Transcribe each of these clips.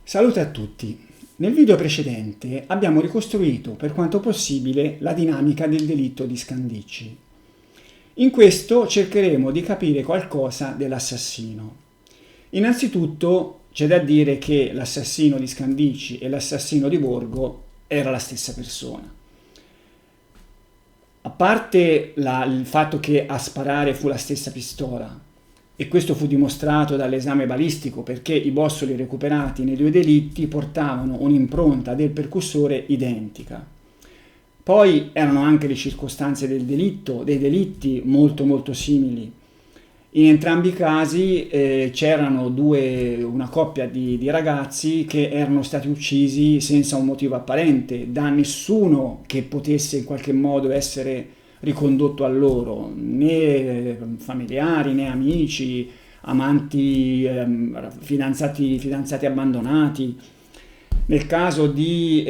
Salute a tutti. Nel video precedente abbiamo ricostruito per quanto possibile la dinamica del delitto di Scandicci. In questo cercheremo di capire qualcosa dell'assassino. Innanzitutto c'è da dire che l'assassino di Scandicci e l'assassino di Borgo era la stessa persona. A parte il fatto che a sparare fu la stessa pistola, e questo fu dimostrato dall'esame balistico perché i bossoli recuperati nei due delitti portavano un'impronta del percussore identica. Poi erano anche le circostanze dei delitti molto simili. In entrambi i casi c'erano una coppia di ragazzi che erano stati uccisi senza un motivo apparente, da nessuno che potesse in qualche modo essere ricondotto a loro, né familiari, né amici, amanti, fidanzati abbandonati. Nel caso di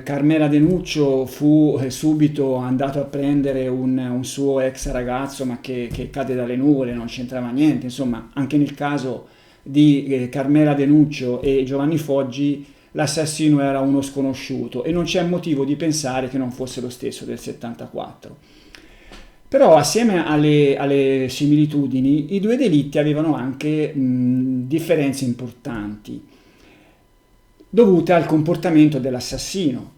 Carmela De Nuccio fu subito andato a prendere un suo ex ragazzo, ma che cade dalle nuvole, non c'entrava niente. Insomma, anche nel caso di Carmela De Nuccio e Giovanni Foggi, l'assassino era uno sconosciuto e non c'è motivo di pensare che non fosse lo stesso del 74. Però assieme alle similitudini, i due delitti avevano anche differenze importanti, dovute al comportamento dell'assassino.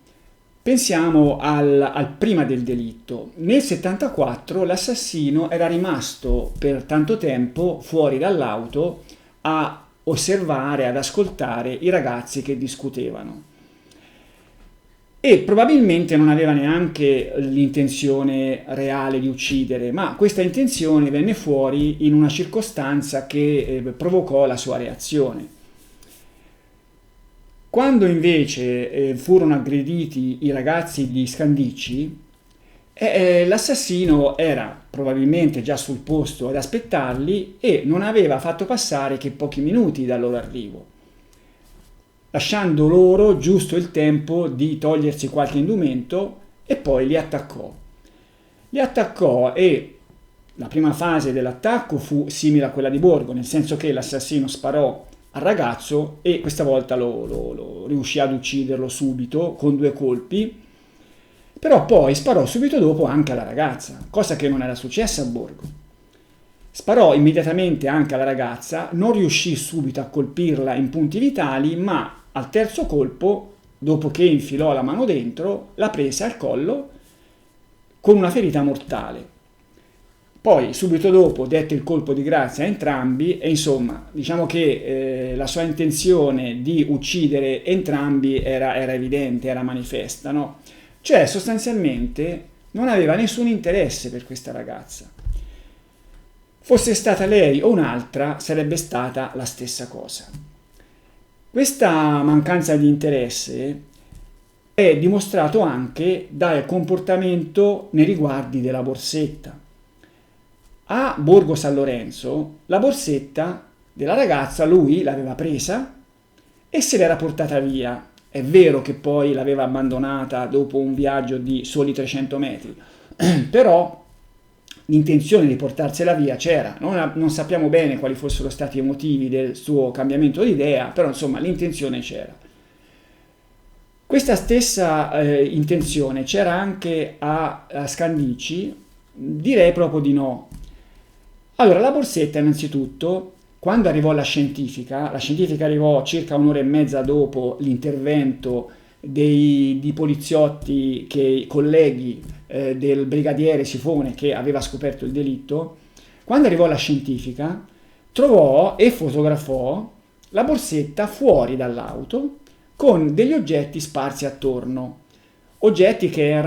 Pensiamo al prima del delitto. Nel 74 l'assassino era rimasto per tanto tempo fuori dall'auto a osservare, ad ascoltare i ragazzi che discutevano. E probabilmente non aveva neanche l'intenzione reale di uccidere, ma questa intenzione venne fuori in una circostanza che provocò la sua reazione. Quando invece furono aggrediti i ragazzi di Scandicci, l'assassino era probabilmente già sul posto ad aspettarli e non aveva fatto passare che pochi minuti dal loro arrivo, lasciando loro giusto il tempo di togliersi qualche indumento e poi li attaccò. E la prima fase dell'attacco fu simile a quella di Borgo, nel senso che l'assassino sparò al ragazzo e questa volta lo riuscì ad ucciderlo subito con 2 colpi, però poi sparò subito dopo anche alla ragazza, cosa che non era successa a Borgo. Sparò immediatamente anche alla ragazza, non riuscì subito a colpirla in punti vitali, ma al terzo colpo, dopo che infilò la mano dentro, la prese al collo con una ferita mortale. Poi subito dopo dette il colpo di grazia a entrambi e insomma diciamo che la sua intenzione di uccidere entrambi era evidente, era manifesta, no? Cioè sostanzialmente non aveva nessun interesse per questa ragazza. Fosse stata lei o un'altra sarebbe stata la stessa cosa. Questa mancanza di interesse è dimostrato anche dal comportamento nei riguardi della borsetta. A Borgo San Lorenzo la borsetta della ragazza lui l'aveva presa e se l'era portata via. È vero che poi l'aveva abbandonata dopo un viaggio di soli 300 metri, però l'intenzione di portarsela via c'era. Non sappiamo bene quali fossero stati i motivi del suo cambiamento di idea, però insomma l'intenzione c'era. Questa stessa intenzione c'era anche a Scandicci? Direi proprio di no. Allora, la borsetta innanzitutto, quando arrivò la scientifica arrivò circa un'ora e mezza dopo l'intervento di poliziotti, colleghi del brigadiere Sifone che aveva scoperto il delitto. Quando arrivò la scientifica trovò e fotografò la borsetta fuori dall'auto con degli oggetti sparsi attorno, oggetti che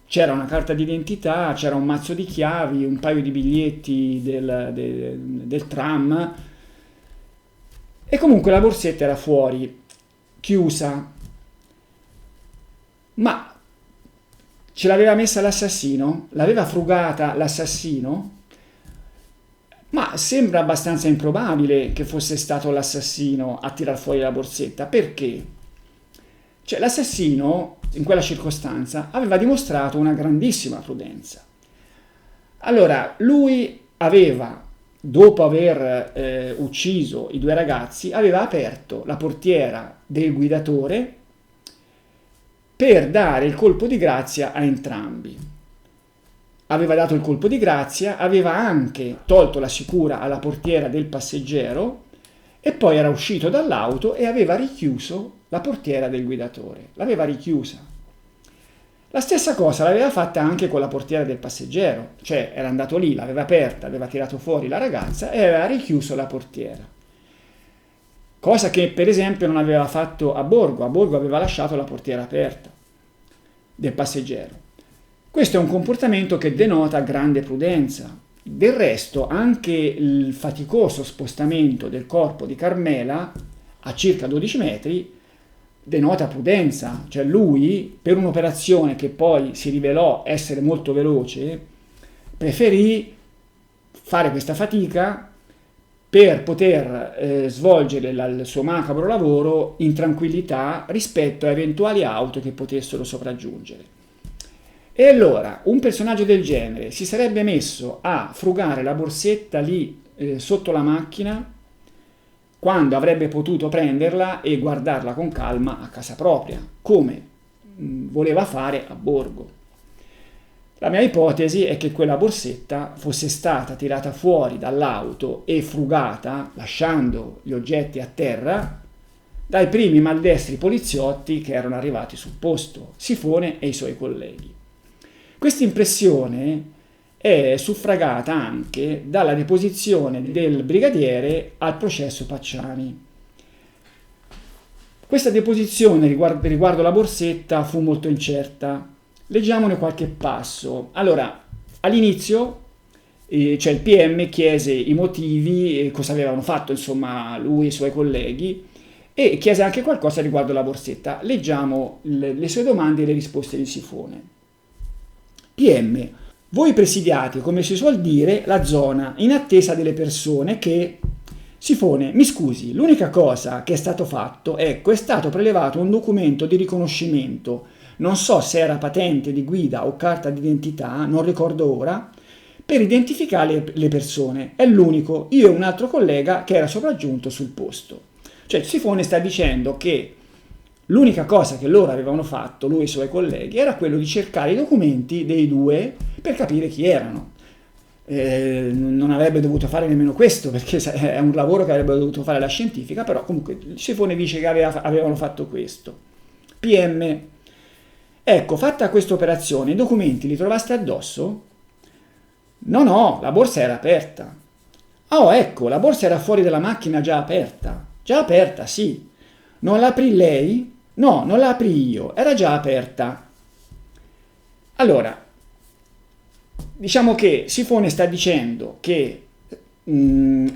c'era una carta d'identità, c'era un mazzo di chiavi, un paio di biglietti del tram e comunque la borsetta era fuori, chiusa. Ma ce l'aveva messa l'assassino? L'aveva frugata l'assassino? Ma sembra abbastanza improbabile che fosse stato l'assassino a tirar fuori la borsetta. Perché? Cioè, l'assassino, in quella circostanza, aveva dimostrato una grandissima prudenza. Allora, lui aveva dopo aver ucciso i due ragazzi, aveva aperto la portiera del guidatore per dare il colpo di grazia a entrambi. Aveva dato il colpo di grazia, aveva anche tolto la sicura alla portiera del passeggero e poi era uscito dall'auto e aveva richiuso la portiera del guidatore. L'aveva richiusa. La stessa cosa l'aveva fatta anche con la portiera del passeggero, cioè era andato lì, l'aveva aperta, aveva tirato fuori la ragazza e aveva richiuso la portiera. Cosa che per esempio non aveva fatto a Borgo aveva lasciato la portiera aperta del passeggero. Questo è un comportamento che denota grande prudenza. Del resto, anche il faticoso spostamento del corpo di Carmela a circa 12 metri denota prudenza. Cioè lui, per un'operazione che poi si rivelò essere molto veloce, preferì fare questa fatica per poter svolgere il suo macabro lavoro in tranquillità rispetto a eventuali auto che potessero sopraggiungere. E allora un personaggio del genere si sarebbe messo a frugare la borsetta lì sotto la macchina quando avrebbe potuto prenderla e guardarla con calma a casa propria, come voleva fare a Borgo. La mia ipotesi è che quella borsetta fosse stata tirata fuori dall'auto e frugata, lasciando gli oggetti a terra, dai primi maldestri poliziotti che erano arrivati sul posto, Sifone e i suoi colleghi. Questa impressione è suffragata anche dalla deposizione del brigadiere al processo Pacciani. Questa deposizione riguardo la borsetta fu molto incerta. Leggiamone qualche passo. Allora, all'inizio cioè il PM chiese i motivi, cosa avevano fatto insomma lui e i suoi colleghi, e chiese anche qualcosa riguardo la borsetta. Leggiamo le sue domande e le risposte di Sifone. PM: voi presidiate, come si suol dire, la zona in attesa delle persone che... Sifone: mi scusi, l'unica cosa che è stato fatto è stato prelevato un documento di riconoscimento, non so se era patente di guida o carta d'identità, non ricordo ora, per identificare le persone. È l'unico, io e un altro collega che era sopraggiunto sul posto. Cioè Sifone sta dicendo che l'unica cosa che loro avevano fatto, lui e i suoi colleghi, era quello di cercare i documenti dei due per capire chi erano. Non avrebbe dovuto fare nemmeno questo, perché è un lavoro che avrebbe dovuto fare la scientifica, però comunque Sifone dice che avevano fatto questo. PM: ecco, fatta questa operazione, i documenti li trovaste addosso? No, la borsa era aperta. Oh, ecco, la borsa era fuori dalla macchina già aperta. Già aperta, sì. Non la aprì lei? No, non la aprì io, era già aperta. Allora, diciamo che Sifone sta dicendo che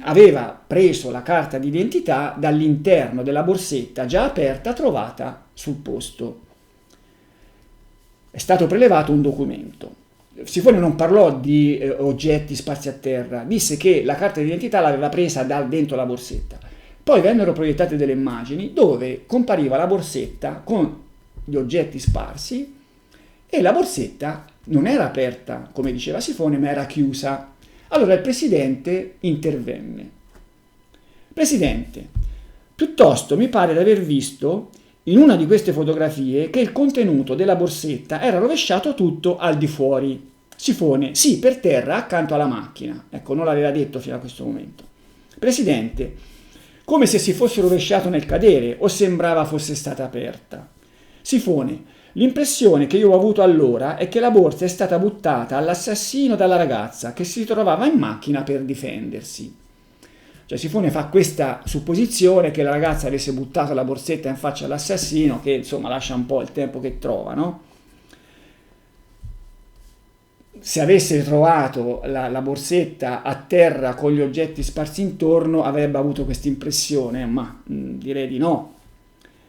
aveva preso la carta d'identità dall'interno della borsetta già aperta trovata sul posto. È stato prelevato un documento. Sifone non parlò di oggetti sparsi a terra, disse che la carta d'identità l'aveva presa da dentro la borsetta. Poi vennero proiettate delle immagini dove compariva la borsetta con gli oggetti sparsi e la borsetta non era aperta, come diceva Sifone, ma era chiusa. Allora il presidente intervenne. Presidente, piuttosto mi pare di aver visto in una di queste fotografie che il contenuto della borsetta era rovesciato tutto al di fuori. Sifone: sì, per terra, accanto alla macchina. Ecco, non l'aveva detto fino a questo momento. Presidente: come se si fosse rovesciato nel cadere o sembrava fosse stata aperta. Sifone: l'impressione che io ho avuto allora è che la borsa è stata buttata all'assassino dalla ragazza che si trovava in macchina per difendersi. Cioè Sifone fa questa supposizione che la ragazza avesse buttato la borsetta in faccia all'assassino, che insomma lascia un po' il tempo che trova, no? Se avesse trovato la borsetta a terra con gli oggetti sparsi intorno avrebbe avuto questa impressione, ma direi di no.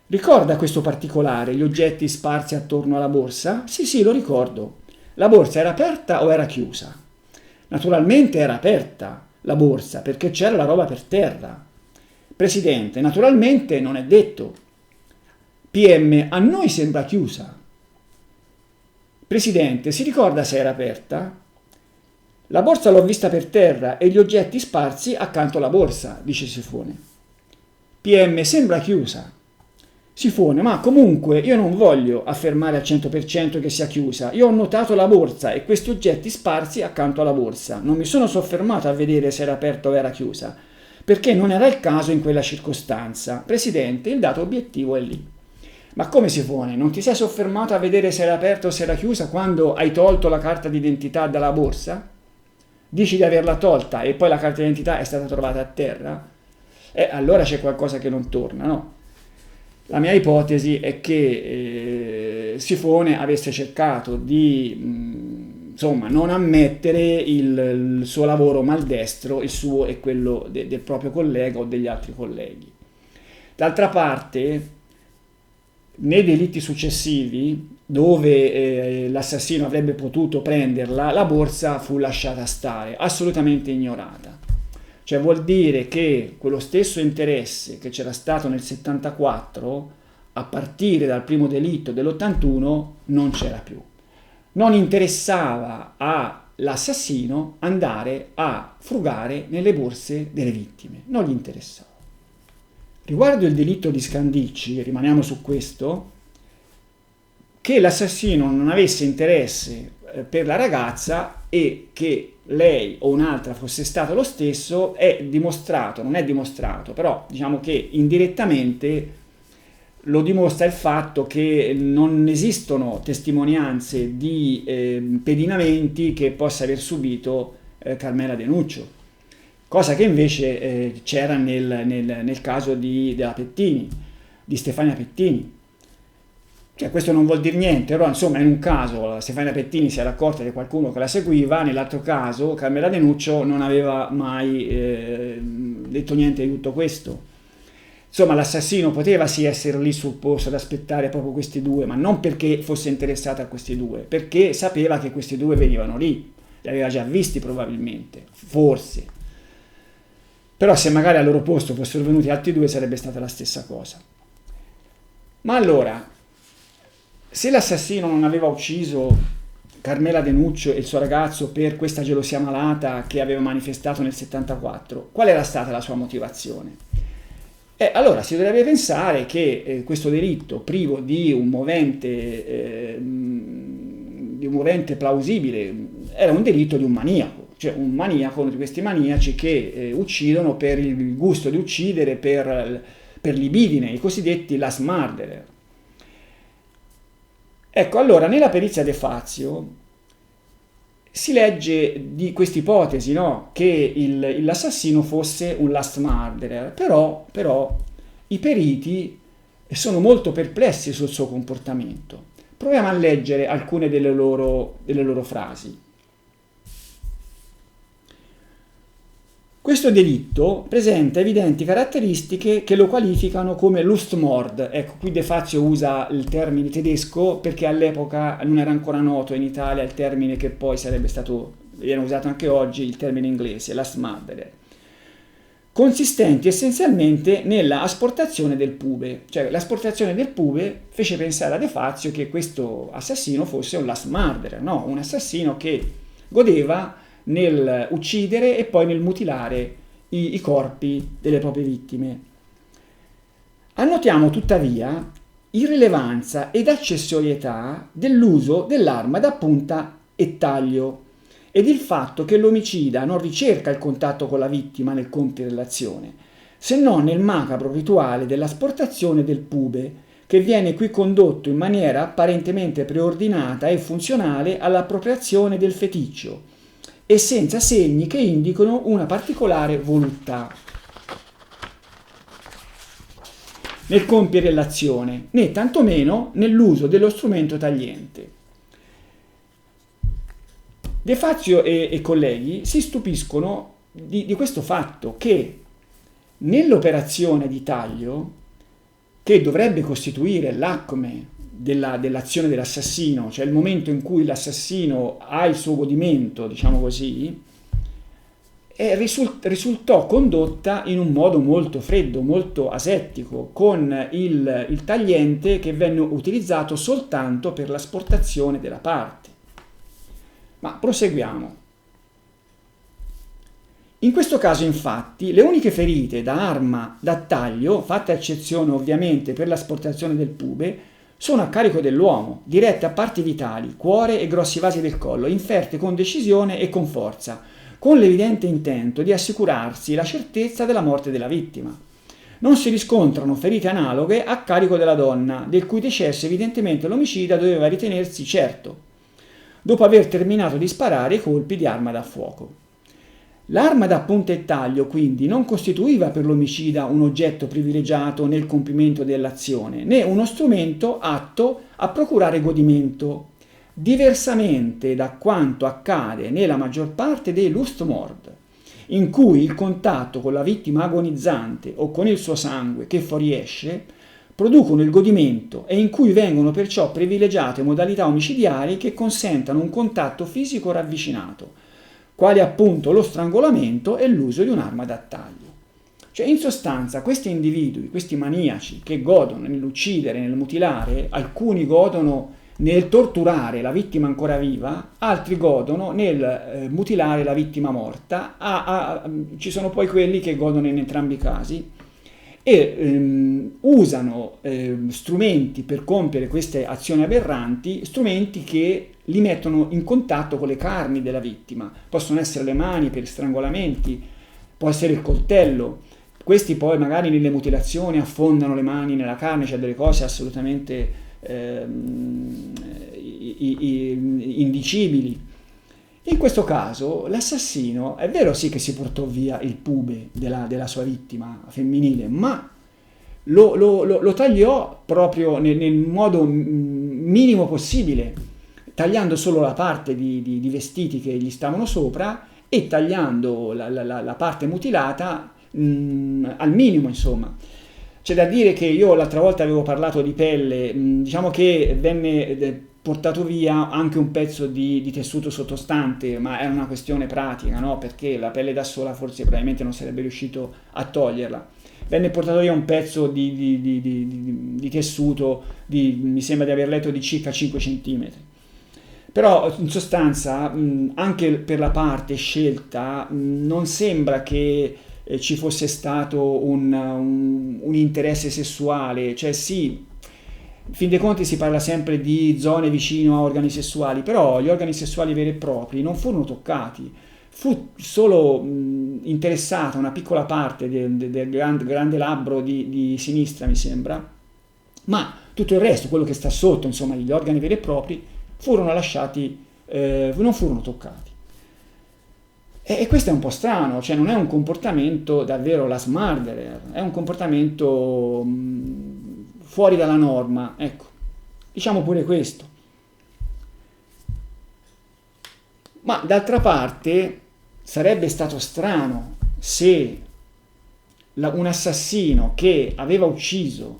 Ricorda questo particolare, gli oggetti sparsi attorno alla borsa? Sì, lo ricordo. La borsa era aperta o era chiusa? Naturalmente era aperta la borsa perché c'era la roba per terra. Presidente, naturalmente non è detto. PM: a noi sembra chiusa. Presidente, si ricorda se era aperta? La borsa l'ho vista per terra e gli oggetti sparsi accanto alla borsa, dice Sifone. PM sembra chiusa. Sifone, ma comunque io non voglio affermare al 100% che sia chiusa. Io ho notato la borsa e questi oggetti sparsi accanto alla borsa. Non mi sono soffermato a vedere se era aperta o era chiusa, perché non era il caso in quella circostanza. Presidente, il dato obiettivo è lì. Ma come Sifone? Non ti sei soffermato a vedere se era aperta o se era chiusa quando hai tolto la carta d'identità dalla borsa? Dici di averla tolta e poi la carta d'identità è stata trovata a terra? Allora c'è qualcosa che non torna, no? La mia ipotesi è che Sifone avesse cercato di insomma, non ammettere il suo lavoro maldestro, il suo e quello del proprio collega o degli altri colleghi. D'altra parte, nei delitti successivi, dove l'assassino avrebbe potuto prenderla, la borsa fu lasciata stare, assolutamente ignorata. Cioè vuol dire che quello stesso interesse che c'era stato nel 74, a partire dal primo delitto dell'81, non c'era più. Non interessava all'assassino andare a frugare nelle borse delle vittime, non gli interessava. Riguardo il delitto di Scandicci, rimaniamo su questo, che l'assassino non avesse interesse per la ragazza e che lei o un'altra fosse stato lo stesso è dimostrato, non è dimostrato, però diciamo che indirettamente lo dimostra il fatto che non esistono testimonianze di pedinamenti che possa aver subito Carmela De Nuccio, cosa che invece c'era nel caso della Pettini, di Stefania Pettini. Cioè, questo non vuol dire niente, però insomma in un caso Stefania Pettini si era accorta di qualcuno che la seguiva, nell'altro caso Carmela De Nuccio non aveva mai detto niente di tutto questo. Insomma, l'assassino poteva sì essere lì sul posto ad aspettare proprio questi due, ma non perché fosse interessato a questi due, perché sapeva che questi due venivano lì, li aveva già visti probabilmente, forse. Però se magari al loro posto fossero venuti altri due sarebbe stata la stessa cosa. Ma allora, se l'assassino non aveva ucciso Carmela De Nuccio e il suo ragazzo per questa gelosia malata che aveva manifestato nel 74, qual era stata la sua motivazione? Allora si dovrebbe pensare che questo delitto privo di un movente plausibile era un delitto di un maniaco, cioè un maniaco, uno di questi maniaci che uccidono per il gusto di uccidere, per libidine, i cosiddetti last murderer. Ecco, allora nella perizia De Fazio si legge di questa ipotesi, no? Che l'assassino fosse un last murderer, però i periti sono molto perplessi sul suo comportamento. Proviamo a leggere alcune delle loro frasi. Questo delitto presenta evidenti caratteristiche che lo qualificano come Lustmord. Ecco, qui De Fazio usa il termine tedesco perché all'epoca non era ancora noto in Italia il termine che poi viene usato anche oggi, il termine inglese, Lustmurderer. Consistenti essenzialmente nella asportazione del pube. Cioè l'asportazione del pube fece pensare a De Fazio che questo assassino fosse un last murderer, no? Un assassino che godeva nel uccidere e poi nel mutilare i corpi delle proprie vittime. Annotiamo tuttavia irrilevanza ed accessorietà dell'uso dell'arma da punta e taglio ed il fatto che l'omicida non ricerca il contatto con la vittima nel compiere l'azione, se non nel macabro rituale dell'asportazione del pube, che viene qui condotto in maniera apparentemente preordinata e funzionale all'appropriazione del feticcio, e senza segni che indicano una particolare voluttà nel compiere l'azione, né tantomeno nell'uso dello strumento tagliente. De Fazio e colleghi si stupiscono di questo fatto che nell'operazione di taglio, che dovrebbe costituire l'acme dell'azione dell'assassino, cioè il momento in cui l'assassino ha il suo godimento, diciamo così, risultò condotta in un modo molto freddo, molto asettico, con il tagliente che venne utilizzato soltanto per l'asportazione della parte. Ma proseguiamo. In questo caso, infatti, le uniche ferite da arma da taglio, fatta eccezione ovviamente per l'asportazione del pube, sono a carico dell'uomo, dirette a parti vitali, cuore e grossi vasi del collo, inferte con decisione e con forza, con l'evidente intento di assicurarsi la certezza della morte della vittima. Non si riscontrano ferite analoghe a carico della donna, del cui decesso evidentemente l'omicida doveva ritenersi certo, dopo aver terminato di sparare i colpi di arma da fuoco. L'arma da punta e taglio, quindi, non costituiva per l'omicida un oggetto privilegiato nel compimento dell'azione, né uno strumento atto a procurare godimento, diversamente da quanto accade nella maggior parte dei Lustmord, in cui il contatto con la vittima agonizzante o con il suo sangue che fuoriesce producono il godimento e in cui vengono perciò privilegiate modalità omicidiarie che consentano un contatto fisico ravvicinato, quali appunto lo strangolamento e l'uso di un'arma da taglio. Cioè, in sostanza, questi individui, questi maniaci che godono nell'uccidere, nel mutilare, alcuni godono nel torturare la vittima ancora viva, altri godono nel mutilare la vittima morta, ci sono poi quelli che godono in entrambi i casi e usano strumenti per compiere queste azioni aberranti, strumenti che li mettono in contatto con le carni della vittima. Possono essere le mani per strangolamenti, può essere il coltello. Questi poi magari nelle mutilazioni affondano le mani nella carne, cioè delle cose assolutamente indicibili. In questo caso l'assassino è vero sì che si portò via il pube della sua vittima femminile, ma lo tagliò proprio nel modo minimo possibile, tagliando solo la parte di vestiti che gli stavano sopra e tagliando la parte mutilata al minimo, insomma. C'è da dire che io l'altra volta avevo parlato di pelle, diciamo che venne portato via anche un pezzo di tessuto sottostante, ma era una questione pratica, no? Perché la pelle da sola forse probabilmente non sarebbe riuscito a toglierla. Venne portato via un pezzo di tessuto, mi sembra di aver letto, di circa 5 cm. Però in sostanza anche per la parte scelta non sembra che ci fosse stato un interesse sessuale, cioè sì, in fin dei conti si parla sempre di zone vicino a organi sessuali, però gli organi sessuali veri e propri non furono toccati, fu solo interessata una piccola parte del grande labbro di sinistra, mi sembra, ma tutto il resto, quello che sta sotto, insomma, gli organi veri e propri, furono lasciati, non furono toccati. E questo è un po' strano, cioè non è un comportamento davvero last murderer, è un comportamento fuori dalla norma, ecco, diciamo pure questo. Ma d'altra parte sarebbe stato strano se un assassino che aveva ucciso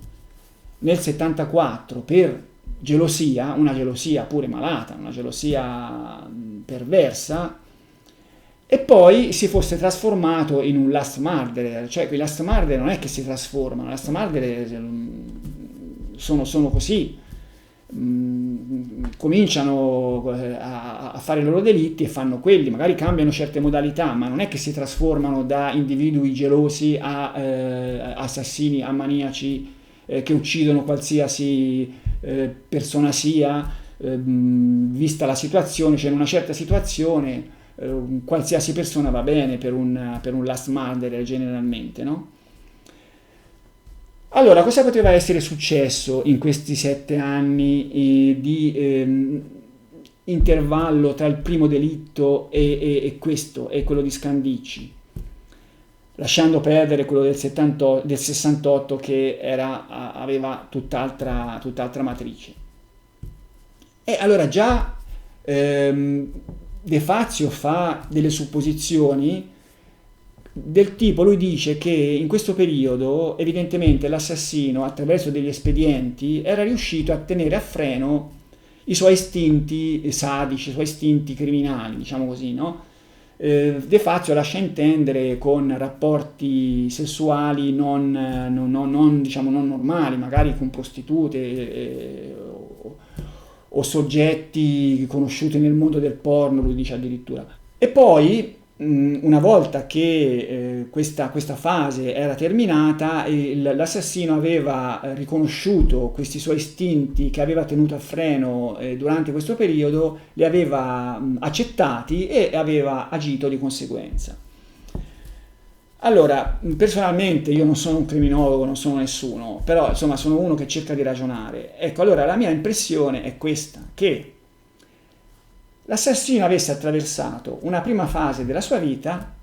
nel 74 per gelosia, una gelosia pure malata, una gelosia perversa, e poi si fosse trasformato in un last murderer. Cioè quei last murderer non è che si trasformano, last murderer sono così, cominciano a fare i loro delitti e fanno quelli, magari cambiano certe modalità, ma non è che si trasformano da individui gelosi a assassini, a maniaci che uccidono qualsiasi persona sia, vista la situazione. Cioè in una certa situazione qualsiasi persona va bene per un last murderer generalmente, no? Allora, cosa poteva essere successo in questi 7 anni di intervallo tra il primo delitto e questo, e quello di Scandicci? Lasciando perdere quello del 68 che aveva tutt'altra matrice. E allora già De Fazio fa delle supposizioni del tipo, lui dice che in questo periodo evidentemente l'assassino attraverso degli espedienti era riuscito a tenere a freno i suoi istinti sadici, i suoi istinti criminali, diciamo così, no? De Fazio lascia intendere con rapporti sessuali diciamo, non normali, magari con prostitute o soggetti conosciuti nel mondo del porno, lui dice addirittura. E poi una volta che questa fase era terminata, l'assassino aveva riconosciuto questi suoi istinti che aveva tenuto a freno durante questo periodo, li aveva accettati e aveva agito di conseguenza. Allora, personalmente io non sono un criminologo, non sono nessuno, però insomma sono uno che cerca di ragionare. Ecco, allora la mia impressione è questa, che l'assassino avesse attraversato una prima fase della sua vita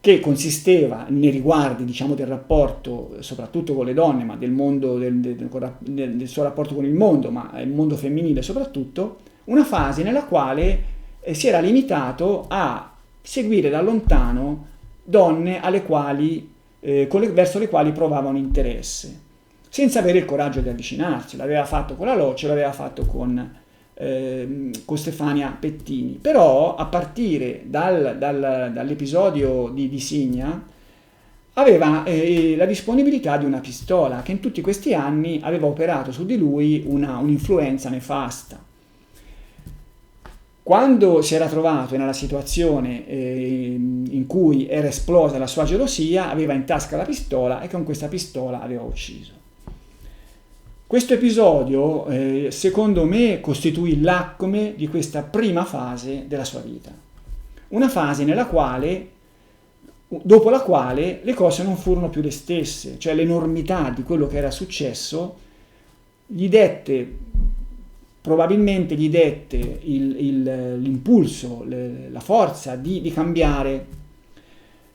che consisteva nei riguardi, diciamo, del rapporto soprattutto con le donne, ma del mondo, del suo rapporto con il mondo, ma il mondo femminile soprattutto, una fase nella quale si era limitato a seguire da lontano donne alle quali, verso le quali provava un interesse, senza avere il coraggio di avvicinarsi. L'aveva fatto con la Loce, l'aveva fatto con Stefania Pettini, però a partire dall'episodio di Signa aveva la disponibilità di una pistola che in tutti questi anni aveva operato su di lui un'influenza nefasta. Quando si era trovato nella situazione in cui era esplosa la sua gelosia, aveva in tasca la pistola e con questa pistola aveva ucciso. Questo episodio, secondo me, costituì l'acme di questa prima fase della sua vita. Una fase nella quale, dopo la quale, le cose non furono più le stesse, cioè l'enormità di quello che era successo probabilmente gli dette l'impulso, la forza di cambiare.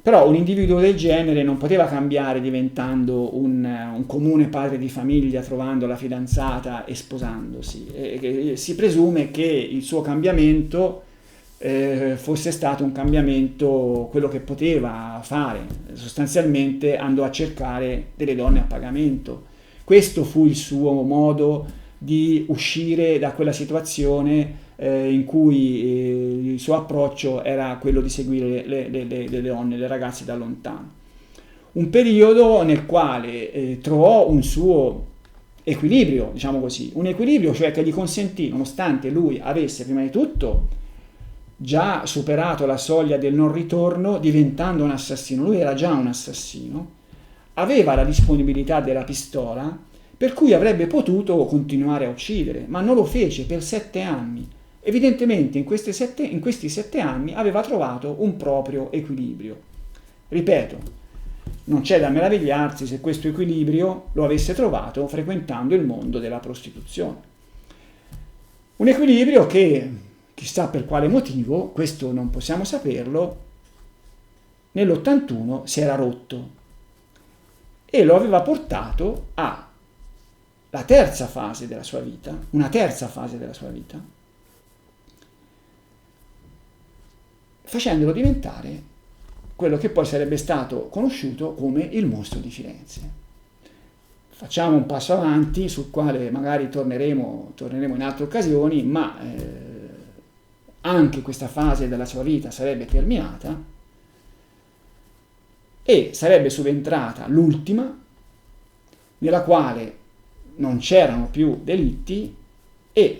Però un individuo del genere non poteva cambiare diventando un comune padre di famiglia, trovando la fidanzata e sposandosi. Si presume che il suo cambiamento fosse stato un cambiamento quello che poteva fare. Sostanzialmente andò a cercare delle donne a pagamento. Questo fu il suo modo di uscire da quella situazione in cui il suo approccio era quello di seguire le donne, le ragazze da lontano. Un periodo nel quale trovò un suo equilibrio, diciamo così, un equilibrio cioè che gli consentì, nonostante lui avesse prima di tutto già superato la soglia del non ritorno, diventando un assassino, lui era già un assassino, aveva la disponibilità della pistola, per cui avrebbe potuto continuare a uccidere, ma non lo fece per 7 anni. Evidentemente in questi 7 anni aveva trovato un proprio equilibrio. Ripeto, non c'è da meravigliarsi se questo equilibrio lo avesse trovato frequentando il mondo della prostituzione. Un equilibrio che, chissà per quale motivo, questo non possiamo saperlo, nell'81 si era rotto e lo aveva portato alla terza fase della sua vita, una terza fase della sua vita, facendolo diventare quello che poi sarebbe stato conosciuto come il mostro di Firenze. Facciamo un passo avanti sul quale magari torneremo in altre occasioni, ma anche questa fase della sua vita sarebbe terminata e sarebbe subentrata l'ultima, nella quale non c'erano più delitti e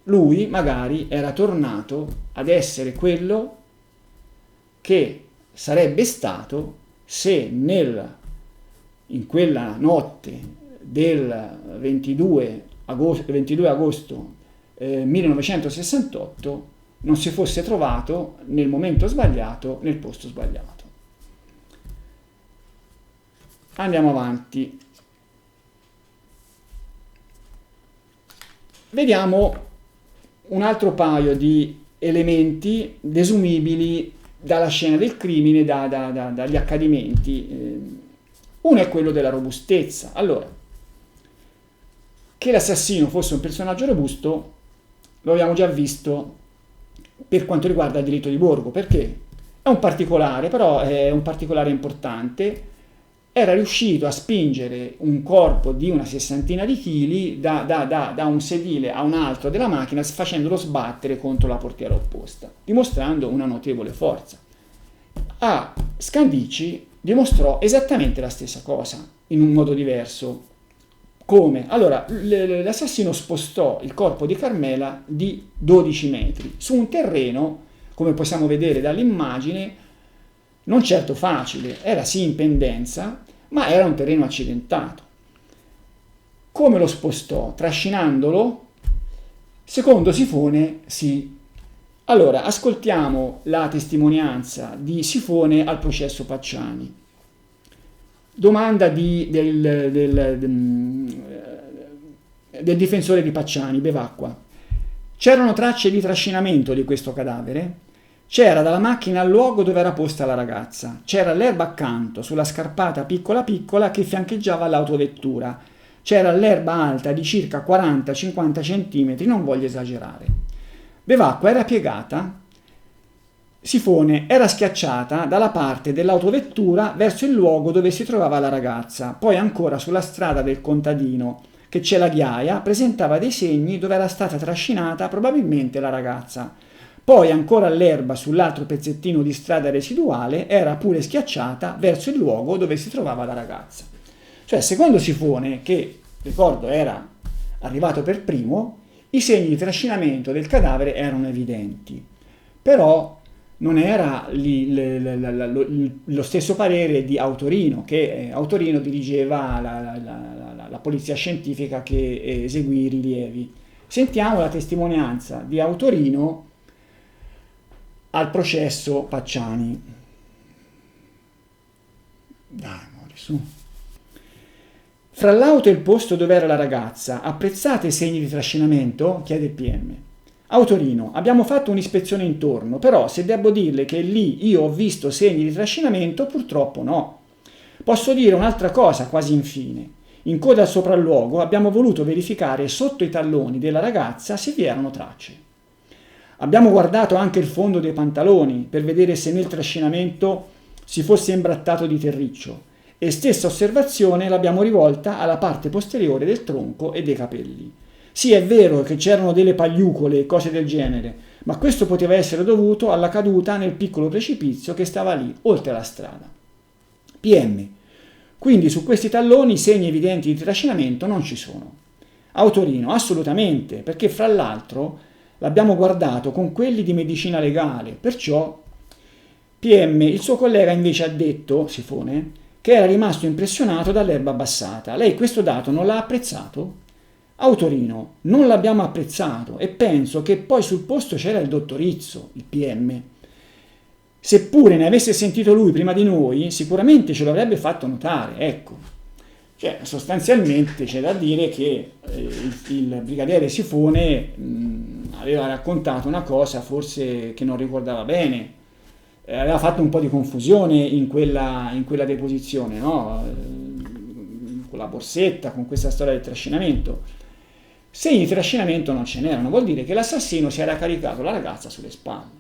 lui magari era tornato ad essere quello che sarebbe stato se in quella notte del 22 agosto 1968 non si fosse trovato nel momento sbagliato, nel posto sbagliato. Andiamo avanti. Vediamo un altro paio di elementi desumibili dalla scena del crimine, dagli accadimenti. Uno è quello della robustezza. Allora, che l'assassino fosse un personaggio robusto lo abbiamo già visto per quanto riguarda il delitto di Borgo, perché è un particolare, però è un particolare importante. Era riuscito a spingere un corpo di una 60 di chili da un sedile a un altro della macchina, facendolo sbattere contro la portiera opposta, dimostrando una notevole forza. A Scandicci dimostrò esattamente la stessa cosa, in un modo diverso, Come? Allora, l'assassino spostò il corpo di Carmela di 12 metri su un terreno, come possiamo vedere dall'immagine, non certo facile, era sì in pendenza, ma era un terreno accidentato. Come lo spostò? Trascinandolo? Secondo Sifone, sì. Allora, ascoltiamo la testimonianza di Sifone al processo Pacciani. Domanda del difensore di Pacciani, Bevacqua. C'erano tracce di trascinamento di questo cadavere? C'era dalla macchina al luogo dove era posta la ragazza. C'era l'erba accanto, sulla scarpata piccola piccola che fiancheggiava l'autovettura. C'era l'erba alta di circa 40-50 cm, non voglio esagerare. Bevacqua era piegata. Sifone era schiacciata dalla parte dell'autovettura verso il luogo dove si trovava la ragazza, poi ancora sulla strada del contadino, che c'è la ghiaia, presentava dei segni dove era stata trascinata probabilmente la ragazza. Poi ancora l'erba sull'altro pezzettino di strada residuale era pure schiacciata verso il luogo dove si trovava la ragazza. Cioè, secondo Sifone, che ricordo era arrivato per primo, i segni di trascinamento del cadavere erano evidenti. Però non era lo stesso parere di Autorino, che Autorino dirigeva la polizia scientifica che eseguì i rilievi. Sentiamo la testimonianza di Autorino al processo Pacciani. Dai, amore, su. Fra l'auto e il posto dove era la ragazza, apprezzate i segni di trascinamento? Chiede il PM. Autorino, abbiamo fatto un'ispezione intorno, però se devo dirle che lì io ho visto segni di trascinamento, purtroppo no. Posso dire un'altra cosa quasi infine. In coda al sopralluogo abbiamo voluto verificare sotto i talloni della ragazza se vi erano tracce. Abbiamo guardato anche il fondo dei pantaloni per vedere se nel trascinamento si fosse imbrattato di terriccio e stessa osservazione l'abbiamo rivolta alla parte posteriore del tronco e dei capelli. Sì, è vero che c'erano delle pagliucole e cose del genere, ma questo poteva essere dovuto alla caduta nel piccolo precipizio che stava lì, oltre la strada. PM. Quindi su questi talloni segni evidenti di trascinamento non ci sono. Autorino, assolutamente, perché fra l'altro l'abbiamo guardato con quelli di medicina legale, perciò PM, il suo collega invece ha detto, Sifone, che era rimasto impressionato dall'erba abbassata. Lei questo dato non l'ha apprezzato? Autorino, non l'abbiamo apprezzato e penso che poi sul posto c'era il dottor Izzo, il PM. Seppure ne avesse sentito lui prima di noi, sicuramente ce lo avrebbe fatto notare, ecco. Cioè, sostanzialmente c'è da dire che il brigadiere Sifone aveva raccontato una cosa forse che non ricordava bene, aveva fatto un po' di confusione in quella deposizione, no? Con la borsetta, con questa storia del trascinamento. Segni di trascinamento non ce n'erano, vuol dire che l'assassino si era caricato la ragazza sulle spalle.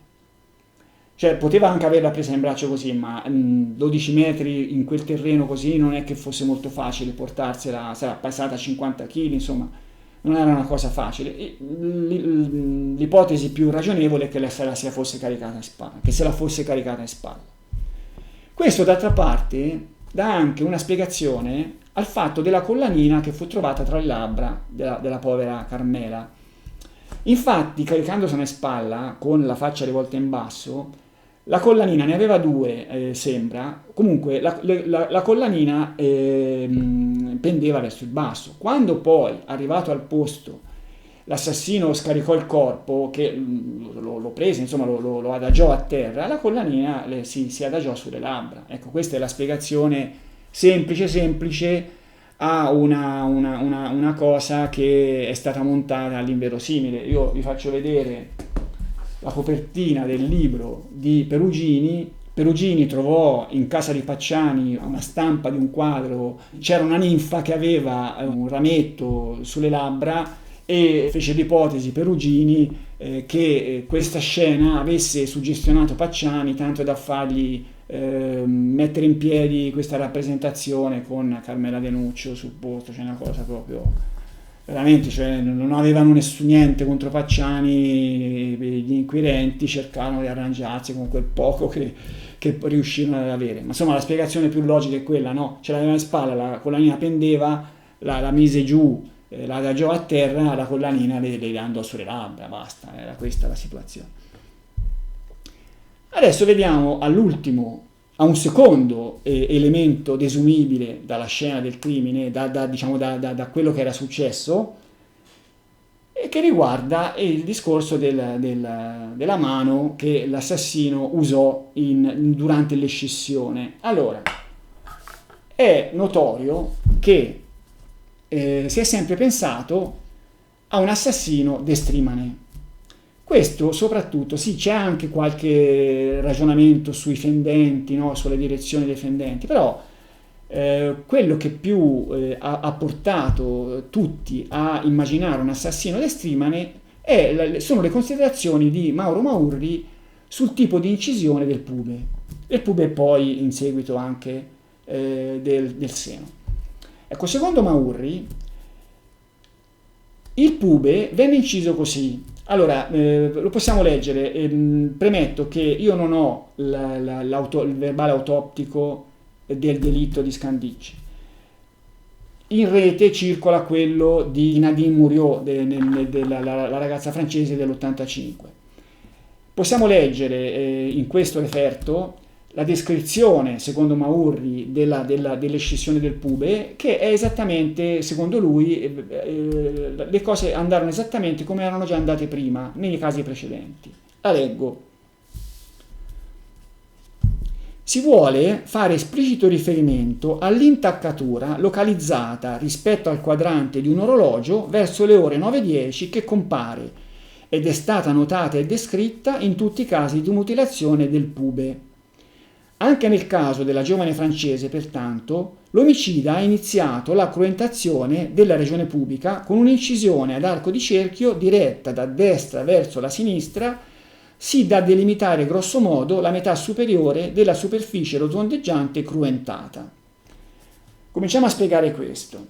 Cioè, poteva anche averla presa in braccio così, ma 12 metri in quel terreno così non è che fosse molto facile portarsela, sarà passata 50 kg, insomma, non era una cosa facile. L'ipotesi più ragionevole è che se la fosse caricata in spalla, che se la fosse caricata in spalla. Questo, d'altra parte, dà anche una spiegazione al fatto della collanina che fu trovata tra le labbra della povera Carmela. Infatti, caricandosela in spalla, con la faccia rivolta in basso, la collanina ne aveva due, sembra. Comunque la collanina pendeva verso il basso. Quando poi, arrivato al posto, l'assassino scaricò il corpo, che lo prese, insomma lo adagiò a terra, la collanina si adagiò sulle labbra. Ecco, questa è la spiegazione semplice a una cosa che è stata montata all'inverosimile. Io vi faccio vedere la copertina del libro di Perugini. Perugini trovò in casa di Pacciani una stampa di un quadro, c'era una ninfa che aveva un rametto sulle labbra e fece l'ipotesi Perugini che questa scena avesse suggestionato Pacciani tanto da fargli mettere in piedi questa rappresentazione con Carmela Denuccio sul posto. C'è una cosa proprio veramente, cioè non avevano niente contro Pacciani, gli inquirenti cercarono di arrangiarsi con quel poco che riuscirono ad avere, ma insomma la spiegazione più logica è quella, no? Ce l'aveva in spalla, la collanina pendeva la mise giù, la adagiò a terra, la collanina le andò sulle labbra, basta, era questa la situazione. Adesso vediamo a un secondo elemento desumibile dalla scena del crimine, diciamo, da quello che era successo, e che riguarda il discorso della mano che l'assassino usò durante l'escissione. Allora, è notorio che si è sempre pensato a un assassino destrimane. Questo soprattutto, sì, c'è anche qualche ragionamento sui fendenti, no? Sulle direzioni dei fendenti, però quello che più ha portato tutti a immaginare un assassino destrimane sono le considerazioni di Mauro Maurri sul tipo di incisione del pube, e poi in seguito anche del seno. Ecco, secondo Maurri il pube venne inciso così. Allora, lo possiamo leggere. Premetto che io non ho il verbale autoptico del delitto di Scandicci. In rete circola quello di Nadine Muriot, la ragazza francese dell'85. Possiamo leggere in questo referto la descrizione, secondo Maurri, dell'escissione del pube, che è esattamente, secondo lui, le cose andarono esattamente come erano già andate prima, nei casi precedenti. La leggo. Si vuole fare esplicito riferimento all'intaccatura localizzata rispetto al quadrante di un orologio verso le ore 9:10 che compare ed è stata notata e descritta in tutti i casi di mutilazione del pube. Anche nel caso della giovane francese, pertanto, l'omicida ha iniziato la cruentazione della regione pubica con un'incisione ad arco di cerchio diretta da destra verso la sinistra, sì da delimitare grosso modo la metà superiore della superficie rotondeggiante cruentata. Cominciamo a spiegare questo.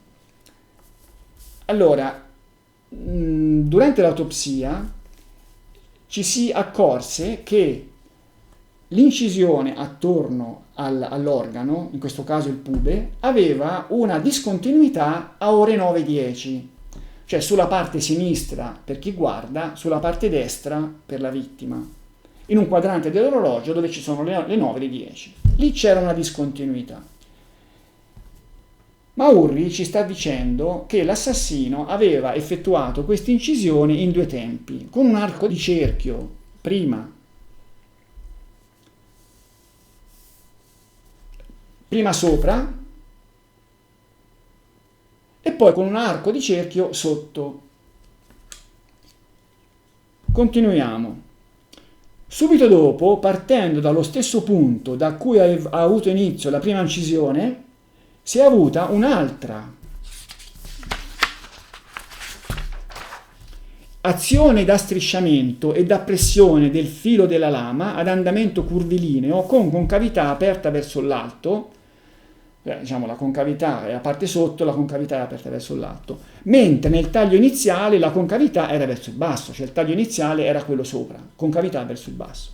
Allora, durante l'autopsia ci si accorse che l'incisione attorno all'organo, in questo caso il pube, aveva una discontinuità a ore 9:10, cioè sulla parte sinistra per chi guarda, sulla parte destra per la vittima, in un quadrante dell'orologio dove ci sono le 9:10. Lì c'era una discontinuità. Maurri ci sta dicendo che l'assassino aveva effettuato questa incisione in due tempi, con un arco di cerchio prima sopra e poi con un arco di cerchio sotto. Continuiamo. Subito dopo, partendo dallo stesso punto da cui ha avuto inizio la prima incisione, si è avuta un'altra azione da strisciamento e da pressione del filo della lama ad andamento curvilineo con concavità aperta verso l'alto. Diciamo la concavità è la parte sotto, la concavità è aperta verso l'alto, mentre nel taglio iniziale la concavità era verso il basso, cioè il taglio iniziale era quello sopra, concavità verso il basso.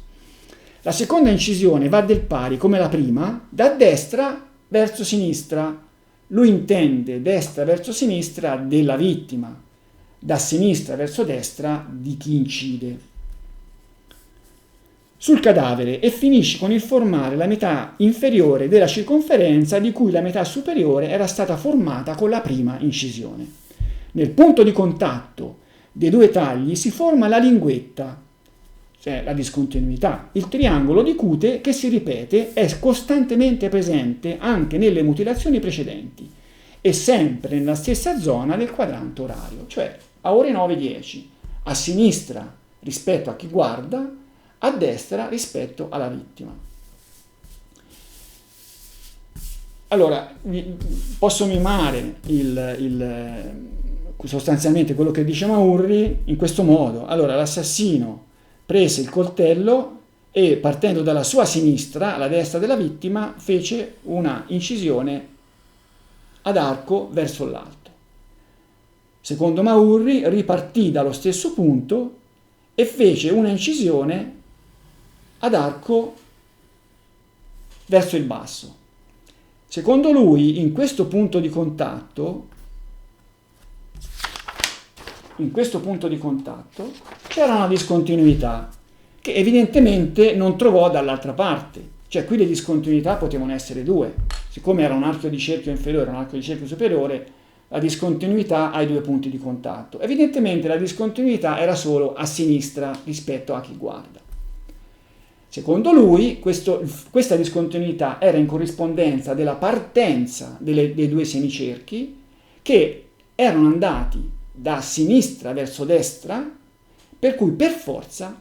La seconda incisione va del pari, come la prima, da destra verso sinistra. Lui intende destra verso sinistra della vittima, da sinistra verso destra di chi incide sul cadavere, e finisce con il formare la metà inferiore della circonferenza di cui la metà superiore era stata formata con la prima incisione. Nel punto di contatto dei due tagli si forma la linguetta, cioè la discontinuità. Il triangolo di cute che si ripete è costantemente presente anche nelle mutilazioni precedenti e sempre nella stessa zona del quadrante orario, cioè a ore 9:10, a sinistra rispetto a chi guarda, a destra rispetto alla vittima. Allora, posso mimare sostanzialmente quello che dice Maurri in questo modo. Allora, l'assassino prese il coltello e, partendo dalla sua sinistra, alla destra della vittima, fece una incisione ad arco verso l'alto. Secondo Maurri, ripartì dallo stesso punto e fece una incisione ad arco verso il basso. Secondo lui, in questo punto di contatto, in questo punto di contatto c'era una discontinuità che evidentemente non trovò dall'altra parte. Cioè qui le discontinuità potevano essere due. Siccome era un arco di cerchio inferiore e un arco di cerchio superiore, la discontinuità ha i due punti di contatto. Evidentemente la discontinuità era solo a sinistra rispetto a chi guarda. Secondo lui questa discontinuità era in corrispondenza della partenza dei due semicerchi che erano andati da sinistra verso destra, per cui per forza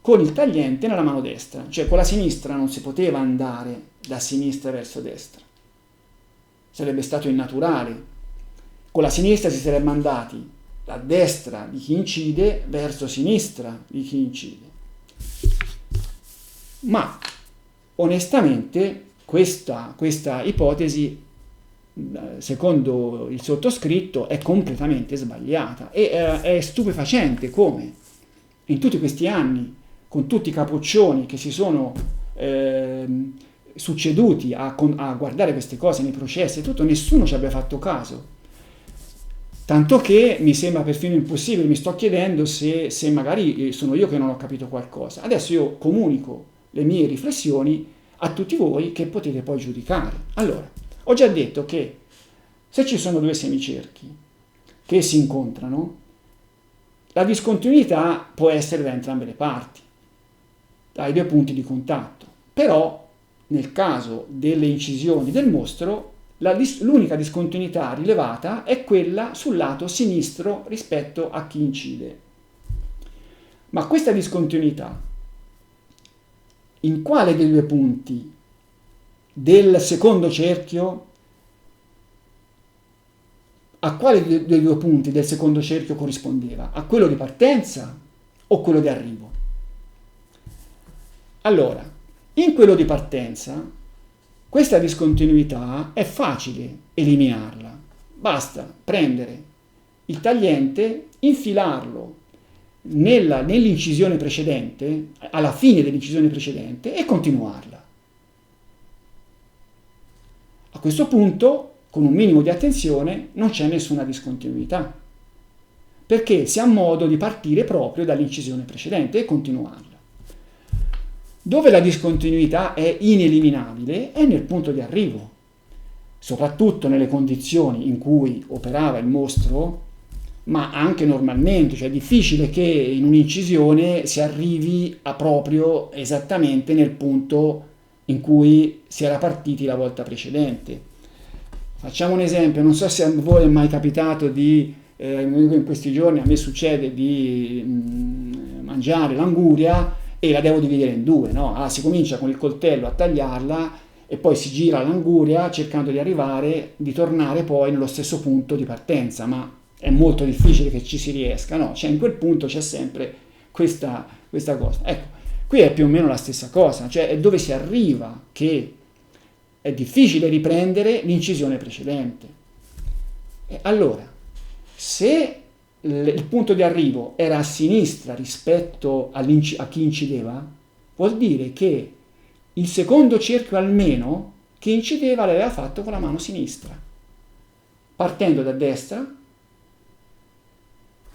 con il tagliente nella mano destra, cioè con la sinistra non si poteva andare da sinistra verso destra, sarebbe stato innaturale. Con la sinistra si sarebbe andati da destra di chi incide verso sinistra di chi incide. Ma onestamente questa ipotesi, secondo il sottoscritto, è completamente sbagliata e è stupefacente come in tutti questi anni, con tutti i capoccioni che si sono succeduti a guardare queste cose nei processi e tutto, nessuno ci abbia fatto caso. Tanto che mi sembra perfino impossibile, mi sto chiedendo se magari sono io che non ho capito qualcosa. Adesso io comunico le mie riflessioni a tutti voi che potete poi giudicare. Allora, ho già detto che se ci sono due semicerchi che si incontrano, la discontinuità può essere da entrambe le parti, dai due punti di contatto. Però, nel caso delle incisioni del mostro, l'unica discontinuità rilevata è quella sul lato sinistro rispetto a chi incide. Ma questa discontinuità, in quale dei due punti del secondo cerchio, a quale dei due punti del secondo cerchio corrispondeva? A quello di partenza o quello di arrivo? Allora, in quello di partenza, questa discontinuità è facile eliminarla. Basta prendere il tagliente, infilarlo nell'incisione precedente, alla fine dell'incisione precedente, e continuarla. A questo punto, con un minimo di attenzione, non c'è nessuna discontinuità, perché si ha modo di partire proprio dall'incisione precedente e continuarla. Dove la discontinuità è ineliminabile è nel punto di arrivo, soprattutto nelle condizioni in cui operava il mostro, ma anche normalmente, cioè è difficile che in un'incisione si arrivi a proprio esattamente nel punto in cui si era partiti la volta precedente. Facciamo un esempio, non so se a voi è mai capitato di, in questi giorni a me succede di mangiare l'anguria e la devo dividere in due, no? Si comincia con il coltello a tagliarla e poi si gira l'anguria cercando di tornare poi nello stesso punto di partenza, ma è molto difficile che ci si riesca, no? Cioè in quel punto c'è sempre questa cosa. Ecco, qui è più o meno la stessa cosa, cioè è dove si arriva che è difficile riprendere l'incisione precedente. E allora, se il punto di arrivo era a sinistra rispetto a chi incideva, vuol dire che il secondo cerchio almeno che incideva l'aveva fatto con la mano sinistra, partendo da destra,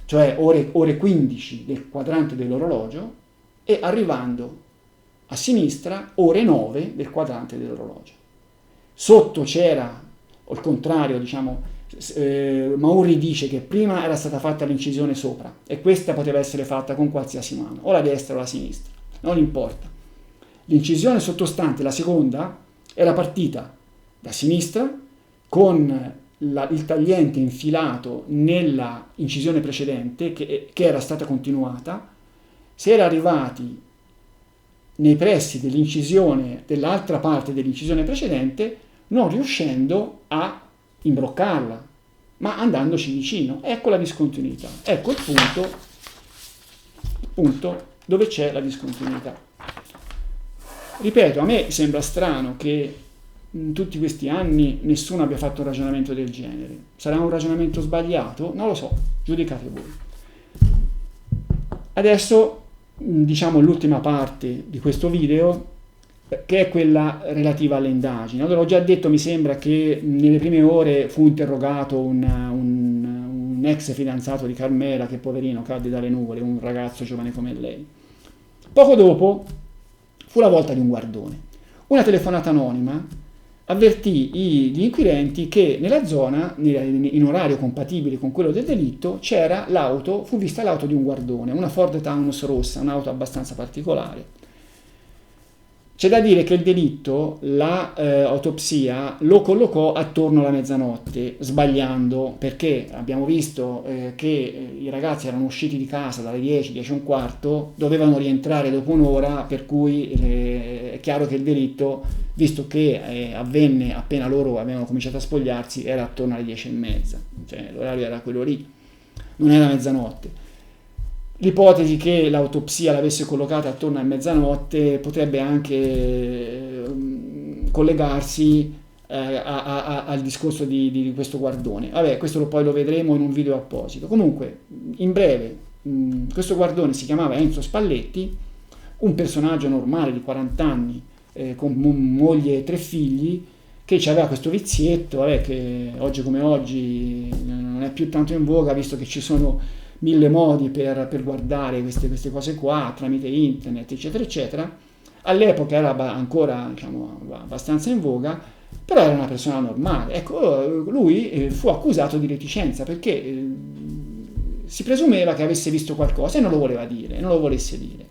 cioè ore 15 del quadrante dell'orologio, e arrivando a sinistra ore 9 del quadrante dell'orologio. Sotto c'era, o il contrario, diciamo, Mauri dice che prima era stata fatta l'incisione sopra e questa poteva essere fatta con qualsiasi mano, o la destra o la sinistra, non importa. L'incisione sottostante, la seconda, era partita da sinistra con il tagliente infilato nella incisione precedente che era stata continuata. Si era arrivati nei pressi dell'incisione, dell'altra parte dell'incisione precedente, non riuscendo a imbroccarla, ma andandoci vicino. Ecco la discontinuità, ecco il punto dove c'è la discontinuità. Ripeto, a me sembra strano che in tutti questi anni nessuno abbia fatto un ragionamento del genere. Sarà un ragionamento sbagliato? Non lo so, giudicate voi. Adesso diciamo l'ultima parte di questo video, che è quella relativa alle indagini. Allora, ho già detto, mi sembra che nelle prime ore fu interrogato un un ex fidanzato di Carmela che poverino cadde dalle nuvole, un ragazzo giovane come lei. Poco dopo fu la volta di un guardone. Una telefonata anonima avvertì gli inquirenti che nella zona, in orario compatibile con quello del delitto, fu vista l'auto di un guardone, una Ford Taunus rossa, un'auto abbastanza particolare. C'è da dire che il delitto, l'autopsia, lo collocò attorno alla mezzanotte, sbagliando, perché abbiamo visto che i ragazzi erano usciti di casa dalle 10, 10 e un quarto, dovevano rientrare dopo un'ora, per cui è chiaro che il delitto, visto che avvenne appena loro avevano cominciato a spogliarsi, era attorno alle 10 e mezza, cioè l'orario era quello lì, non era mezzanotte. L'ipotesi che l'autopsia l'avesse collocata attorno a mezzanotte potrebbe anche collegarsi al discorso di questo guardone. Vabbè, questo poi lo vedremo in un video apposito. Comunque, in breve, questo guardone si chiamava Enzo Spalletti, un personaggio normale di 40 anni, con moglie e 3 figli, che aveva questo vizietto, che oggi come oggi non è più tanto in voga, visto che ci sono 1000 modi per guardare queste cose qua, tramite internet, eccetera, eccetera. All'epoca era ancora, diciamo, abbastanza in voga, però era una persona normale. Ecco, lui fu accusato di reticenza perché si presumeva che avesse visto qualcosa e non lo voleva dire, non lo volesse dire.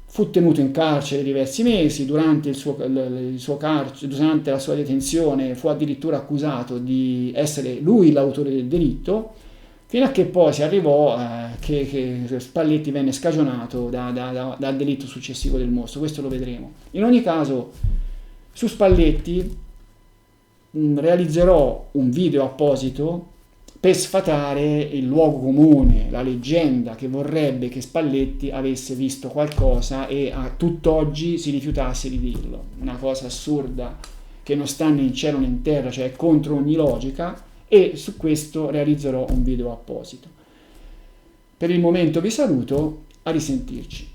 Fu tenuto in carcere diversi mesi, durante durante la sua detenzione fu addirittura accusato di essere lui l'autore del delitto, fino a che poi si arrivò che Spalletti venne scagionato dal delitto successivo del mostro. Questo lo vedremo. In ogni caso, su Spalletti realizzerò un video apposito per sfatare il luogo comune, la leggenda che vorrebbe che Spalletti avesse visto qualcosa e a tutt'oggi si rifiutasse di dirlo. Una cosa assurda che non sta né in cielo né in terra, cioè contro ogni logica, e su questo realizzerò un video apposito. Per il momento vi saluto, a risentirci.